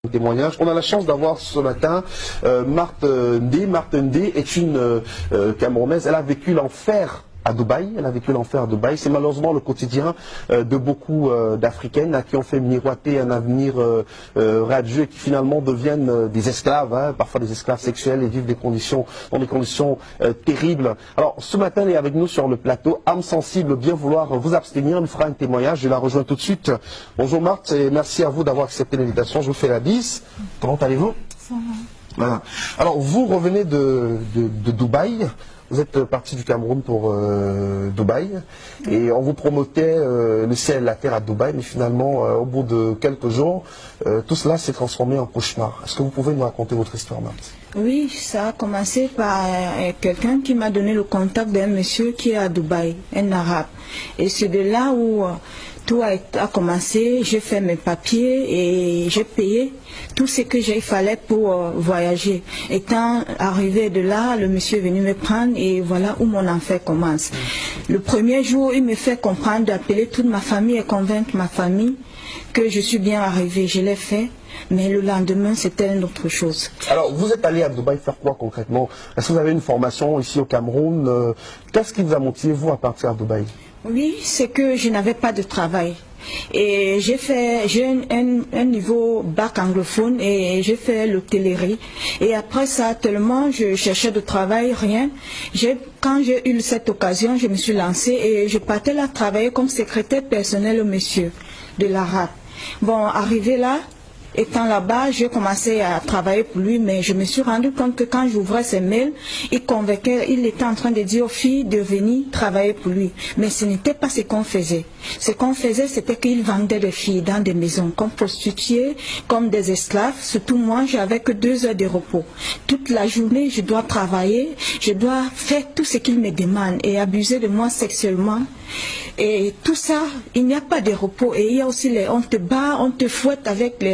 Témoignage. On a la chance d'avoir ce matin Marthe Ndé. Marthe Ndé est une Camerounaise. Elle a vécu l'enfer à Dubaï. C'est malheureusement le quotidien de beaucoup d'Africaines qui ont fait miroiter un avenir radieux et qui finalement deviennent des esclaves, parfois des esclaves sexuels et vivent dans des conditions terribles. Alors ce matin, elle est avec nous sur le plateau. Âme sensible, bien vouloir vous abstenir. Elle fera un témoignage. Je la rejoins tout de suite. Bonjour Marthe et merci à vous d'avoir accepté l'invitation. Je vous fais la bise. Comment allez-vous? Ça va. Voilà. Alors vous revenez de Dubaï. Vous êtes parti du Cameroun pour Dubaï et on vous promettait le ciel et la terre à Dubaï, mais finalement, au bout de quelques jours, tout cela s'est transformé en cauchemar. Est-ce que vous pouvez nous raconter votre histoire, Marthe? Oui, ça a commencé par quelqu'un qui m'a donné le contact d'un monsieur qui est à Dubaï, un arabe. Et c'est de là où tout a commencé. J'ai fait mes papiers et j'ai payé tout ce que il fallait pour voyager. Étant arrivé de là, le monsieur est venu me prendre et voilà où mon enfer commence. Le premier jour, il me fait comprendre d'appeler toute ma famille et convaincre ma famille que je suis bien arrivée. Je l'ai fait. Mais le lendemain, c'était une autre chose. Alors, vous êtes allé à Dubaï faire quoi concrètement? Est-ce que vous avez une formation ici au Cameroun? Qu'est-ce qui vous a motivé, vous, à partir à Dubaï? Oui, c'est que je n'avais pas de travail. Et j'ai un niveau bac anglophone et j'ai fait l'hôtellerie. Et après ça, tellement je cherchais de travail, rien. Quand j'ai eu cette occasion, je me suis lancée et je partais là travailler comme secrétaire personnel au monsieur de l'arabe. Bon, arrivé là, étant là-bas, j'ai commencé à travailler pour lui, mais je me suis rendu compte que quand j'ouvrais ses mails, il était en train de dire aux filles de venir travailler pour lui. Mais ce n'était pas ce qu'on faisait. Ce qu'on faisait, c'était qu'il vendait des filles dans des maisons, comme prostituées, comme des esclaves. Surtout moi, j'avais que 2 heures de repos. Toute la journée, je dois travailler, je dois faire tout ce qu'il me demande et abuser de moi sexuellement. Et tout ça, il n'y a pas de repos. Et il y a aussi on te bat, on te fouette avec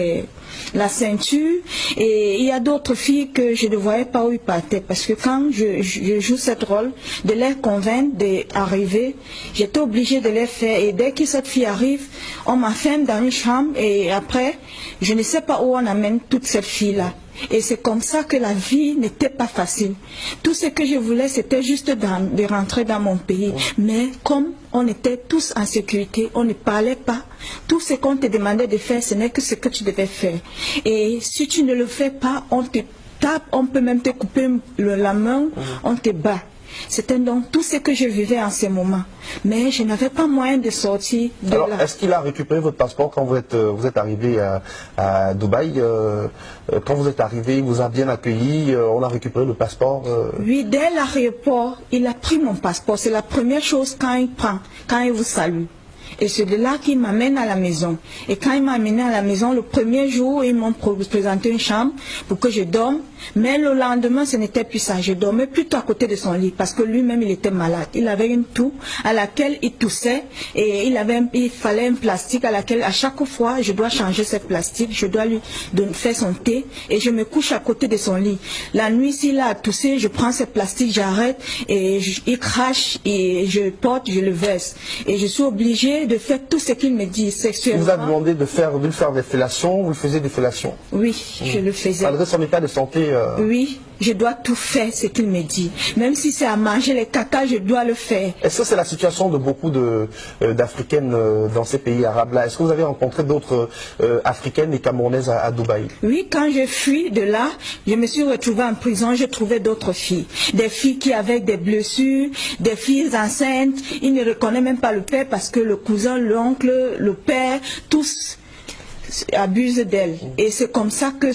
la ceinture. Et il y a d'autres filles que je ne voyais pas où ils partaient. Parce que quand je joue ce rôle, de les convaincre d'arriver, j'étais obligée de les faire. Et dès que cette fille arrive, on m'enferme dans une chambre. Et après, je ne sais pas où on amène toute cette fille-là. Et c'est comme ça que la vie n'était pas facile. Tout ce que je voulais, c'était juste de rentrer dans mon pays. Mais comme on était tous en sécurité, on ne parlait pas. Tout ce qu'on te demandait de faire, ce n'est que ce que tu devais faire. Et si tu ne le fais pas, on te tape, on peut même te couper la main, on te bat. C'était donc tout ce que je vivais en ce moment. Mais je n'avais pas moyen de sortir de là. Alors, est-ce qu'il a récupéré votre passeport quand vous êtes arrivé à Dubaï? Quand vous êtes arrivé, il vous a bien accueilli, on a récupéré le passeport? Oui, dès l'aéroport, il a pris mon passeport. C'est la première chose quand il vous salue. Et c'est de là qu'il m'amène à la maison. Et quand il m'a amené à la maison, le premier jour, ils m'ont présenté une chambre pour que je dorme. Mais le lendemain, ce n'était plus ça. Je dormais plutôt à côté de son lit parce que lui-même, il était malade. Il avait une toux à laquelle il toussait et il fallait un plastique à laquelle, à chaque fois, je dois changer ce plastique. Je dois lui faire son thé et je me couche à côté de son lit. La nuit, s'il a toussé, je prends ce plastique, j'arrête et il crache et je porte, je le verse. Et je suis obligée de faire tout ce qu'il me dit sexuellement. Il vous a demandé de lui faire des fellations, vous faisiez des fellations? Oui, je le faisais. Malgré son état de santé? Oui, je dois tout faire ce qu'il me dit. Même si c'est à manger les caca, je dois le faire. Est-ce que c'est la situation de beaucoup d'Africaines dans ces pays arabes-là? Est-ce que vous avez rencontré d'autres Africaines et Camerounaises à Dubaï? Oui, quand je fuis de là, je me suis retrouvée en prison, j'ai trouvé d'autres filles. Des filles qui avaient des blessures, des filles enceintes. Ils ne reconnaissent même pas le père parce que le cousin, l'oncle, le père, tous abusent d'elle. Et c'est comme ça que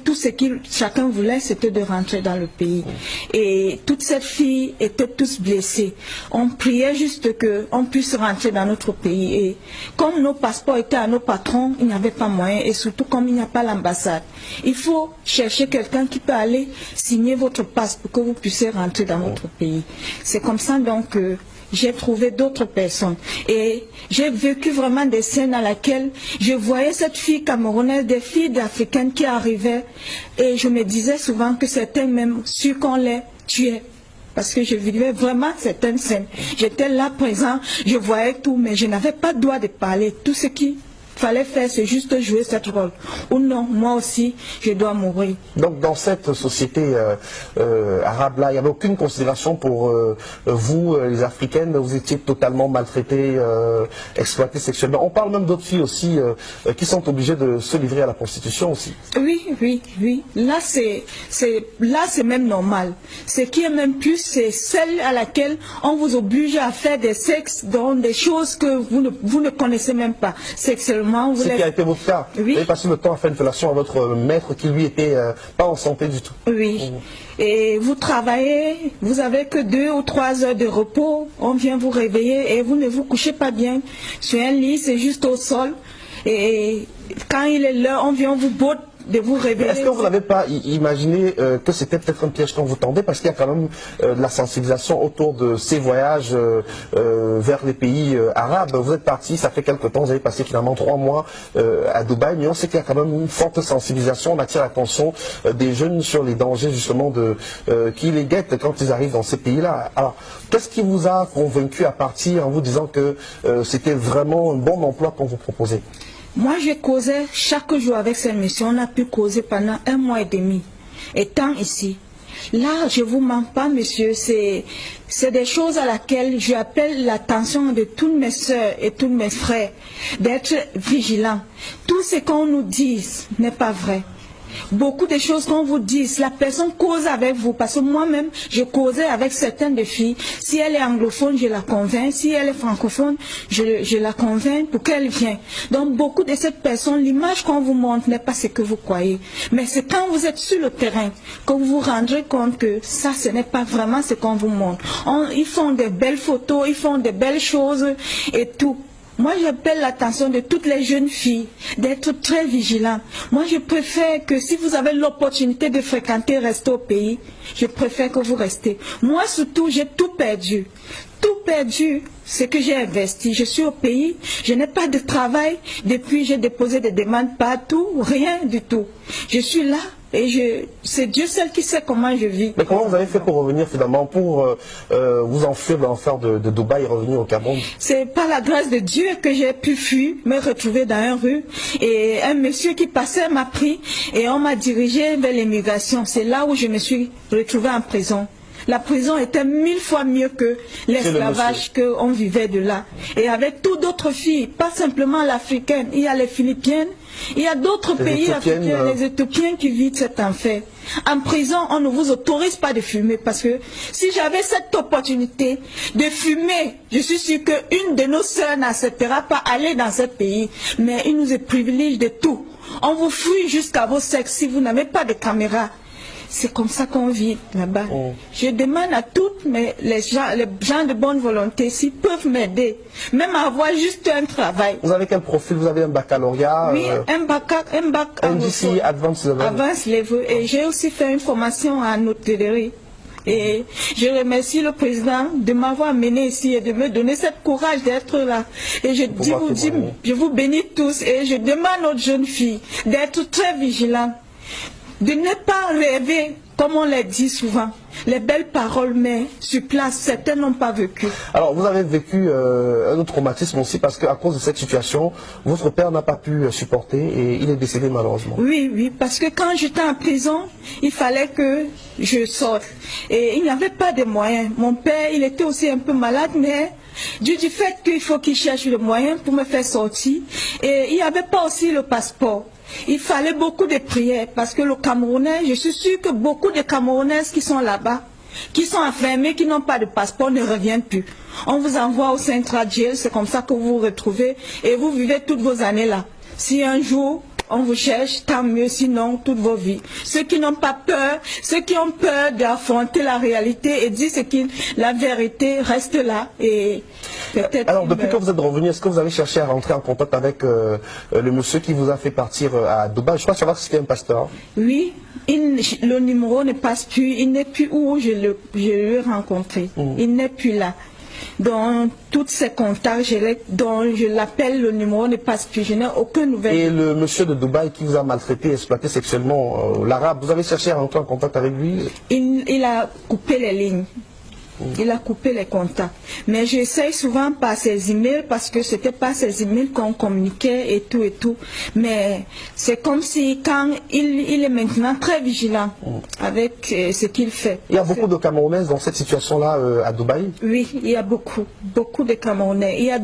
tout ce que chacun voulait, c'était de rentrer dans le pays. Et toutes ces filles étaient tous blessées. On priait juste qu'on puisse rentrer dans notre pays. Et comme nos passeports étaient à nos patrons, il n'y avait pas moyen. Et surtout comme il n'y a pas l'ambassade. Il faut chercher quelqu'un qui peut aller signer votre passe pour que vous puissiez rentrer dans notre pays. C'est comme ça donc que j'ai trouvé d'autres personnes. Et j'ai vécu vraiment des scènes à laquelle je voyais cette fille camerounaise, des filles africaines qui arrivaient. Et je me disais souvent que c'était même sûr qu'on les tuait. Parce que je vivais vraiment certaines scènes. J'étais là présent, je voyais tout, mais je n'avais pas le droit de parler. Tout ce qui fallait faire, c'est juste jouer cette rôle. Ou non, moi aussi, je dois mourir. Donc dans cette société arabe-là, il n'y avait aucune considération pour vous, les Africaines, vous étiez totalement maltraitées, exploitées sexuellement. On parle même d'autres filles aussi qui sont obligées de se livrer à la prostitution aussi. Oui. Là, c'est même normal. Ce qui est même plus, c'est celle à laquelle on vous oblige à faire des sexes dans des choses que vous ne connaissez même pas. Sexuellement, Ce qui a été votre cas. Oui. Vous avez passé le temps à faire une fellation à votre maître qui lui était pas en santé du tout. Oui. Et vous travaillez, vous avez que 2 ou 3 heures de repos, on vient vous réveiller et vous ne vous couchez pas bien sur un lit, c'est juste au sol. Et quand il est l'heure, on vient vous botte de vous réveiller. Est-ce que vous n'avez pas imaginé que c'était peut-être un piège qu'on vous tendait, parce qu'il y a quand même de la sensibilisation autour de ces voyages vers les pays arabes. Vous êtes parti, ça fait quelque temps, vous avez passé finalement 3 mois à Dubaï, mais on sait qu'il y a quand même une forte sensibilisation, on attire l'attention des jeunes sur les dangers justement qui les guettent quand ils arrivent dans ces pays-là. Alors, qu'est-ce qui vous a convaincu à partir en vous disant que c'était vraiment un bon emploi qu'on vous proposait? Moi, je causais chaque jour avec cette mission. On a pu causer pendant 1 mois et demi, étant ici. Là, je ne vous mens pas, monsieur, c'est des choses à laquelle j'appelle l'attention de toutes mes soeurs et tous mes frères, d'être vigilants. Tout ce qu'on nous dit n'est pas vrai. Beaucoup de choses qu'on vous dit, la personne cause avec vous, parce que moi-même, je causais avec certaines des filles. Si elle est anglophone, je la convainc. Si elle est francophone, je la convainc pour qu'elle vienne. Donc, beaucoup de cette personne, l'image qu'on vous montre n'est pas ce que vous croyez. Mais c'est quand vous êtes sur le terrain que vous vous rendrez compte que ça, ce n'est pas vraiment ce qu'on vous montre. Ils font de belles photos, ils font de belles choses et tout. Moi, j'appelle l'attention de toutes les jeunes filles d'être très vigilantes. Moi, je préfère que si vous avez l'opportunité de fréquenter, rester au pays, je préfère que vous restez. Moi, surtout, j'ai tout perdu. Tout perdu, ce que j'ai investi. Je suis au pays, je n'ai pas de travail. Depuis, j'ai déposé des demandes partout, rien du tout. Je suis là. Et c'est Dieu seul qui sait comment je vis. Mais comment vous avez fait pour revenir finalement, pour vous enfuir de l'enfer de Dubaï et revenir au Cameroun? C'est par la grâce de Dieu que j'ai pu fuir, me retrouver dans une rue. Et un monsieur qui passait m'a pris et on m'a dirigé vers l'immigration. C'est là où je me suis retrouvée en prison. La prison était 1000 fois mieux que l'esclavage qu'on vivait de là. Et avec toutes d'autres filles, pas simplement l'africaine, il y a les Philippiennes, il y a d'autres pays africains, les Éthiopiens qui vivent cet enfer. En prison, on ne vous autorise pas de fumer parce que si j'avais cette opportunité de fumer, je suis sûre qu'une de nos sœurs n'acceptera pas aller dans ce pays. Mais il nous privilège de tout. On vous fouille jusqu'à vos sexes si vous n'avez pas de caméra. C'est comme ça qu'on vit là-bas. Je demande à toutes les gens de bonne volonté s'ils peuvent m'aider, même à avoir juste un travail. Vous avez quel profil? Vous avez un baccalauréat? Oui, un bac NDC Advanced Level. Advanced Level. Et j'ai aussi fait une formation en hôtellerie. Et je remercie le président de m'avoir amené ici et de me donner ce courage d'être là. Et je vous bénis tous et je demande aux jeunes filles d'être très vigilantes. De ne pas rêver, comme on l'a dit souvent, les belles paroles, mais sur place, certains n'ont pas vécu. Alors, vous avez vécu un autre traumatisme aussi, parce qu'à cause de cette situation, votre père n'a pas pu supporter et il est décédé malheureusement. Oui, parce que quand j'étais en prison, il fallait que je sorte. Et il n'y avait pas de moyens. Mon père, il était aussi un peu malade, mais du fait qu'il faut qu'il cherche le moyen pour me faire sortir. Et il n'y avait pas aussi le passeport. Il fallait beaucoup de prières parce que le Camerounais, je suis sûre que beaucoup de Camerounaises qui sont là-bas, qui sont enfermées, qui n'ont pas de passeport, ne reviennent plus. On vous envoie au Central Jail, c'est comme ça que vous vous retrouvez et vous vivez toutes vos années là. Si un jour on vous cherche, tant mieux, sinon toute vos vies. Ceux qui n'ont pas peur, ceux qui ont peur d'affronter la réalité et dire la vérité reste là et peut-être... Alors depuis que vous êtes revenu, est-ce que vous avez cherché à rentrer en contact avec le monsieur qui vous a fait partir à Dubaï? Je crois savoir que c'était un pasteur. Oui, le numéro ne passe plus, il n'est plus où je l'ai rencontré, il n'est plus là. Dans tous ces contacts, dont je l'appelle, le numéro ne passe plus, je n'ai aucune nouvelle. Et le monsieur de Dubaï qui vous a maltraité, exploité sexuellement, l'arabe, vous avez cherché à rentrer en contact avec lui? Il a coupé les lignes. Il a coupé les contacts. Mais j'essaye souvent par ses emails parce que c'était pas ses emails qu'on communiquait et tout et tout. Mais c'est comme si quand il est maintenant très vigilant avec ce qu'il fait. Il y a beaucoup de Camerounaises dans cette situation-là à Dubaï? Oui, il y a beaucoup de Camerounais. Il y a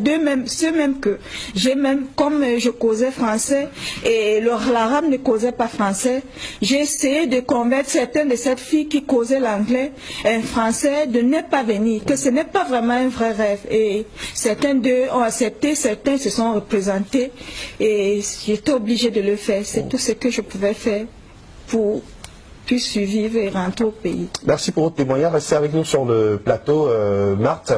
ceux même que j'ai même, comme je causais français et l'arabe ne causait pas français, j'ai essayé de convaincre certaines de cette fille qui causait l'anglais, un français, de ne pas venir, que ce n'est pas vraiment un vrai rêve. Et certains d'eux ont accepté, certains se sont représentés et j'étais obligée de le faire. C'est tout ce que je pouvais faire pour survivre et rentrer au pays. Merci pour votre témoignage. Restez avec nous sur le plateau, Marthe.